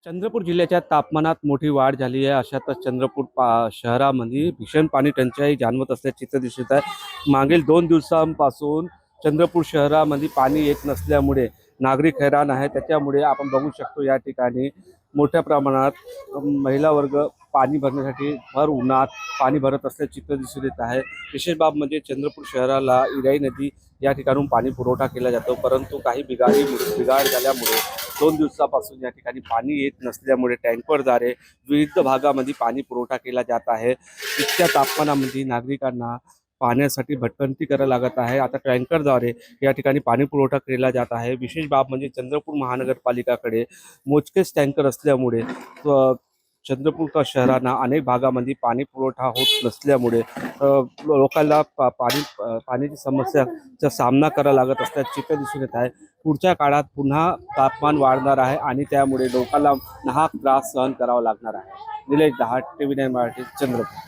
चंद्रपूर जिल्ह्याच्या तापमानात मोठी वाढ झाली आहे. अशातच चंद्रपूर शहरामध्ये भीषण पाणी टंचाई जाणवत असल्याचे चित्र दिसत आहे. मागील 2 दिवसांपासून चंद्रपूर शहरामध्ये पाणी येत नसल्यामुळे नागरिक हैराण आहे. त्याच्यामुळे आपण बघू शकतो या ठिकाणी मोठ्या प्रमाणात महिला वर्ग पाणी भरण्यासाठी भर उन्हात पाणी भरत असल्याचे चित्र दिसून येत आहे. विशेष बाब म्हणजे चंद्रपूर शहराला इराई नदी या ठिकाणून पाणी पुरवठा केला जातो, परंतु काही बिघाड झाल्यामुळे 2 दिवसापासून या ठिकाणी पाणी येत नसल्यामुळे टँकरद्वारे विविध भागामध्ये पाणी पुरवठा केला जात आहे. इतक्या तापमानामध्ये नागरिकांना पाण्यासाठी भटकंती करायला लागत आहे. आता टँकरद्वारे या ठिकाणी पाणी पुरवठा केला जात आहे. विशेष बाब म्हणजे चंद्रपूर महानगरपालिकाकडे मोजकेच टँकर असल्यामुळे चंद्रपूर शहरांना अनेक भागामध्ये पाणी पुरवठा होत नसल्यामुळे लोकांना पाण्याची समस्याचा सामना करावा लागत असल्याचे चित्र दिसून येत आहे. पुढच्या काळात पुन्हा तापमान वाढणार आहे आणि त्यामुळे लोकांना नाहक त्रास सहन करावा लागणार आहे. निलेश दहाट, TV9 मराठी, चंद्रपूर.